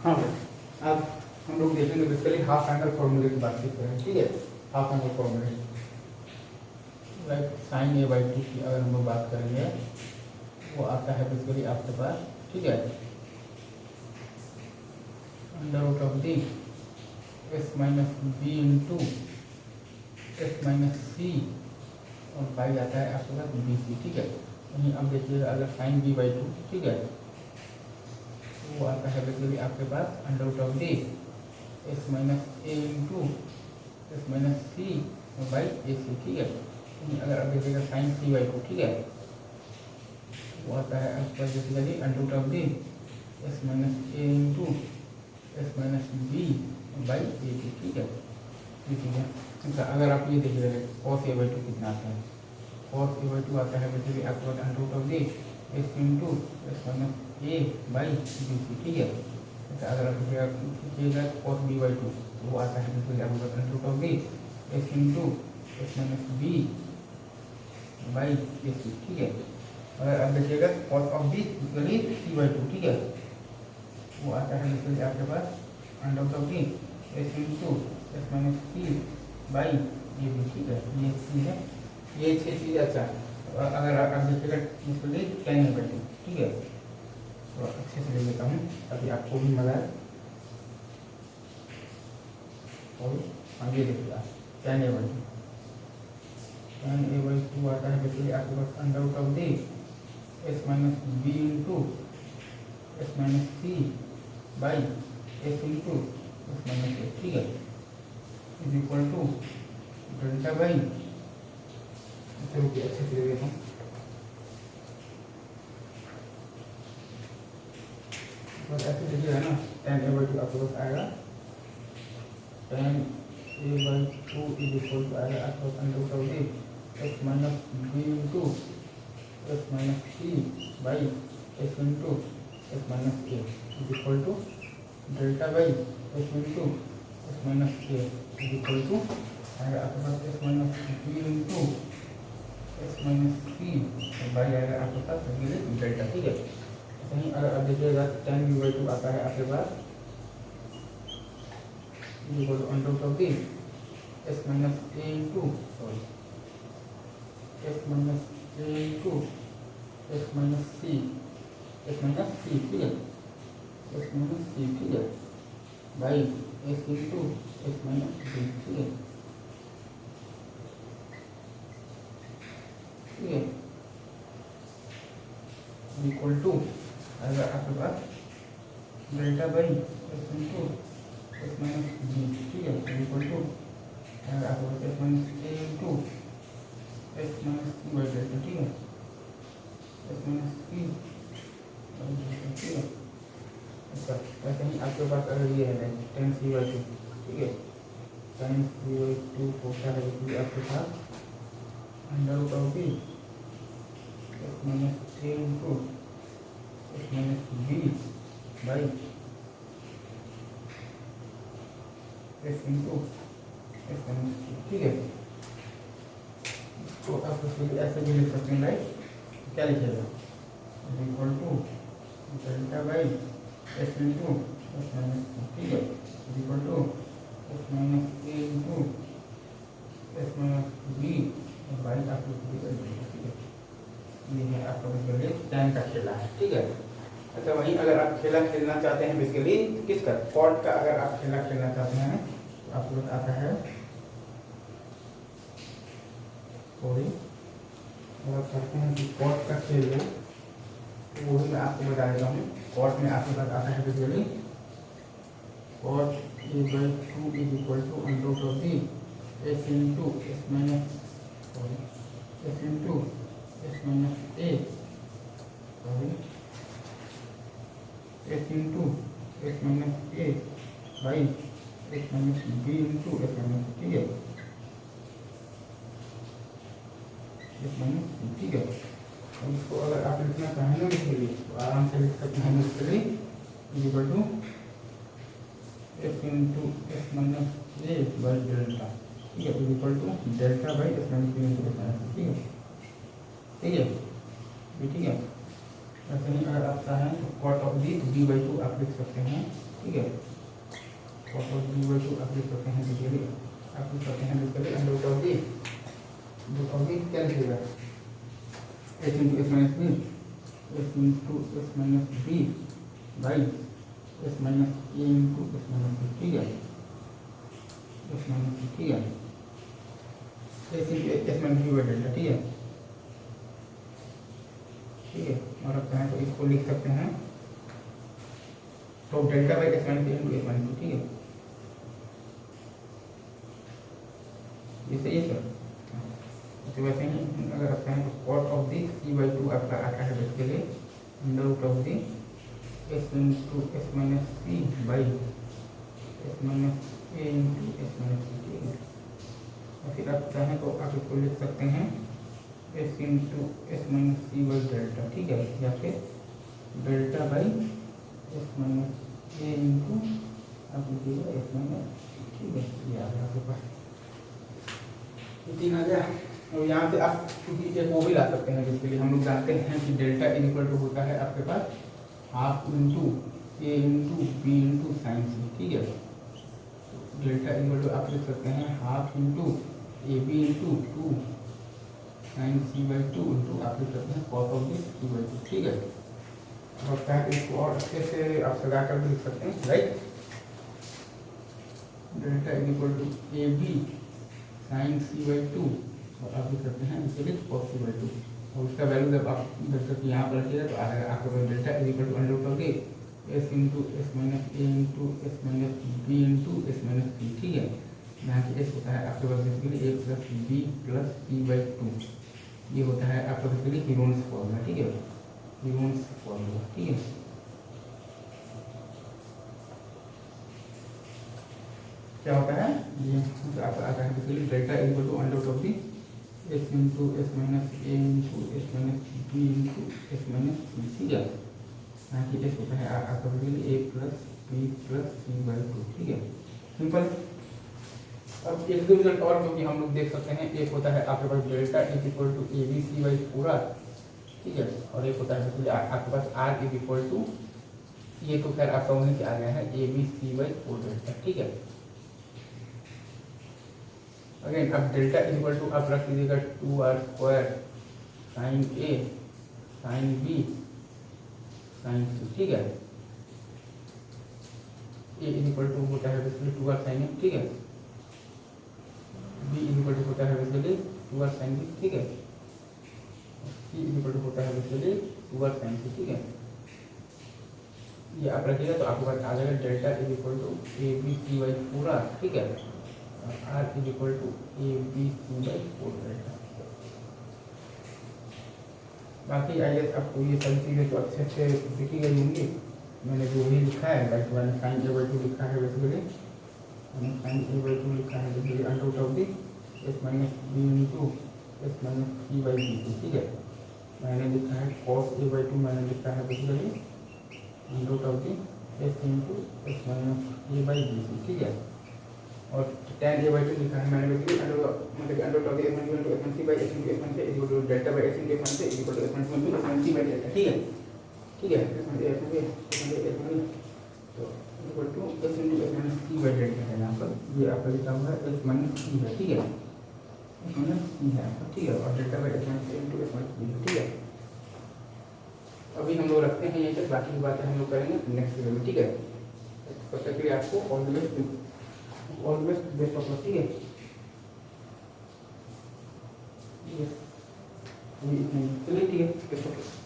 हाँ अब हम लोग देखेंगे बेसिकली हाफ एंगल फॉर्मूले की बातचीत करेंगे, ठीक है। हाफ एंगल फॉर्मूले like sine A by two की अगर हम लोग बात करेंगे, वो आता है बेसिकली आपके पास, ठीक है, under root of the S minus B into S minus c और पाई आता है आपके पास बी सी, ठीक है। वहीं अब देखिएगा अगर साइन बी बाई टू, ठीक है, वो आता है बेसिकली आपके पास under root of the S minus A into S minus C by a c, ठीक है। अगर आप देखिएगा साइन सी बाई टू, ठीक है, वो आता है आपके पास basically under root of the S minus A into S minus B by a c, ठीक है। ठीक है, अच्छा अगर आप ये देखिएगा कॉस ए बाई टू कितना आता है, कॉस ए बाई टू आता है बेसिकली आपके पास under root of the S into S minus A by b c, ठीक है। अच्छा अगर आप देखिएगा कॉस बी बाई टू, वो आता है बेसिकली आपके पास under root of the S into S minus B by a c, ठीक है। अगर आप देखिएगा cos of b basically c by two, ठीक है, वो आता है बेसिकली आपके पास under root of the S into S minus C by a b, ठीक है। ये चीज़ है, ये 6 चीज़। अच्छा अगर आप देखिएगा basically ten a by two, ठीक है, तो अच्छे से ले लेता हूँ ताकि आपको भी मजा आए। और आगे देखिएगा tan a by two, tan a by two आता है बेसिकली आपके पास under root of the S minus B into S minus C by s into S minus a, ठीक है, is equal to delta by, अच्छे से ले लेता हूँ, बस ऐसे देखिएगा ना, टेन ए बाई टू आपके पास आएगा, tan a by two is equal to आएगा आपके पास under root of the S minus B into S minus C by s into S minus a is equal to delta by s into S minus a is equal to आएगा आपके पास s minus B into S minus C by आएगा आपके पास delta, ठीक है। कहीं अगर आप देखिएगा टेन बी बाई टू आता है आपके पास equal to under root of the S minus A into sorry s minus A into S minus c, s minus c, ठीक है, एस माइनस सी, ठीक है, by s into S minus B, ठीक है, ठीक है, इक्वल टू अगर आपके पास delta by s into S minus B, ठीक है, इक्वल टू अगर आपके पास s minus A into S minus C by delta, ठीक है, S minus C by delta, ठीक है। अच्छा ऐसे ही आपके पास अगर ये है टेन सी बाई टू, ठीक है, टेन सी बाई टू होता है कि आपके पास under root of the S minus A into S minus B by s into S minus c, ठीक है। तो आप ऐसे भी लिख सकते हैं, राइट, क्या लिखेगा equal to delta by s into S minus c, ठीक है, equal to s minus A into S minus B by आपको, ठीक है। ये है आपका बेसिकली टेन का खेला है, ठीक है। अच्छा वहीं अगर आप खेला खेलना चाहते हैं बेसिकली किसका, कॉट का, अगर आप खेला खेलना चाहते हैं तो आपको लोग आता है सॉरी, अगर चाहते हैं कि कॉट का खेल है तो वो भी मैं आपको बता देता हूँ। कॉट में आपके पास आता है basically cot A by two is equal to under root of the S into S minus sorry S into S minus A sorry S into S minus A by S minus B into S minus, ठीक है, S minus, ठीक है। अब इसको अगर आप लिखना चाहें ना इसलिए तो आराम से लिख सकते हैं basically equal to S into S minus A by delta, ठीक है, equal to delta by S minus B into S minus, ठीक है, ठीक है, ये ठीक है। वैसे ही अगर आप चाहें तो cot of the B by two आप लिख सकते हैं, ठीक है। Cot of B by two आप लिख सकते हैं डिटेली, आप लिख सकते हैं detailly under root of the क्या लिखेगा, H into S minus B, S into S minus B by S minus A into S minus B, ठीक है, एस माइनस बी, ठीक है, S into S minus B by delta, ठीक है, ठीक है। और अब चाहें तो इसको लिख सकते हैं तो delta by S minus B into S minus B, ठीक है, ये सही है सर। तो वैसे ही अगर आप चाहें तो cot of the c by two आपका आता है basically under root of the S into S minus C by S minus A into S minus c, ठीक है। और फिर आप चाहें तो आप इसको लिख सकते हैं S into S minus C by delta, ठीक है, या फिर delta by S minus A into आप लिखिएगा एस माइनस, ठीक है, ये आ गया आपके पास, तीन आ गया। और यहाँ से आप क्योंकि एक वो भी ला सकते हैं जिसके लिए हम लोग जानते हैं कि डेल्टा इक्वल टू होता है आपके पास half into A into B into sine सी, ठीक है। डेल्टा इक्वल टू आप लिख सकते हैं half into A B into two sine C by two into आप लिख सकते हैं cos of this C by two, ठीक है। और चाहे इसको और अच्छे से आप सजा कर भी लिख सकते हैं, right. Delta equal to A B sine C by two और आप लिख सकते हैं इसके लिए कॉस सी बाई टू, और उसका वैल्यू जब आप जब तक यहाँ पर रखिएगा तो आ जाएगा आपके पास delta equal to under root of the S into S minus A into S minus B into S minus c, ठीक है। यहाँ की एस होता है आपके पास basically a plus b plus c by two, ये होता है आपका बेसिकली हीरोन्स फॉर्मूला, ठीक है, हीरोन्स फॉर्मूला, ठीक है। क्या होता है ये आपका आता है basically delta equal to under root of the S into S minus A into S minus B into S minus c, ठीक है। यहाँ की एस होता है आपका basically a plus b plus c by two, ठीक है, सिंपल। अब एक दो रिजल्ट और जो कि हम लोग देख सकते हैं, एक होता है आपके पास delta is equal to A B C by पूरा, ठीक है, और एक होता है बेसिकली आपके पास आर इज इक्वल टू, ये तो खैर आपका वहीं से आ गया है a B C by four delta, ठीक है। अगेन अब डेल्टा इक्वल टू आप रख दीजिएगा two r square sine a sine b sine सी, ठीक है। ए इक्वल टू होता है basically two r sine a, ठीक है, बी इक्वल टू होता है basically two r sine b, ठीक है, सी इक्वल टू होता है बेसिकली टू आर साइन सी, ठीक है। ये आप रखिएगा तो आपके पास आ जाएगा delta equal to A B C by पूरा, ठीक है, R is equal to A B C by four delta. बाकी आई गेस आपको ये सभी चीज़ें तो अच्छे से दिखी गई होंगी, मैंने जो भी लिखा है लाइक मैंने साइन ए बाई टू लिखा है basically, sine A by two लिखा है basically under root of the S minus B into S minus C by B, ठीक है। मैंने लिखा है कॉस ए बाई टू, मैंने लिखा है basically under root of the S into S minus A by B, ठीक है। और tan ए बाई टू लिखा है मैंने basically under of the s one two s one c by s into s one से equal to delta by s into s one से equal to s one two s one c by delta, ठीक है, ठीक है। S one s one तो equal to S into s one c by delta है यहाँ पर, ये आपका लिखा हुआ है एस माइनस सी है, ठीक है, एस माइनस सी है आपका, ठीक है, और डेल्टा बाई एस वन से इंटू एस वन सी, ठीक है। अभी हम लोग रखते हैं यहीं तक, बाकी की बातें हम लोग करेंगे नेक्स्ट वीडियो में, ठीक है। तब तक के लिए आपको ऑलवेज बेस्ट ऑफ लक, ठीक है। चलिए ठीक है, बेस्ट ऑफ लक।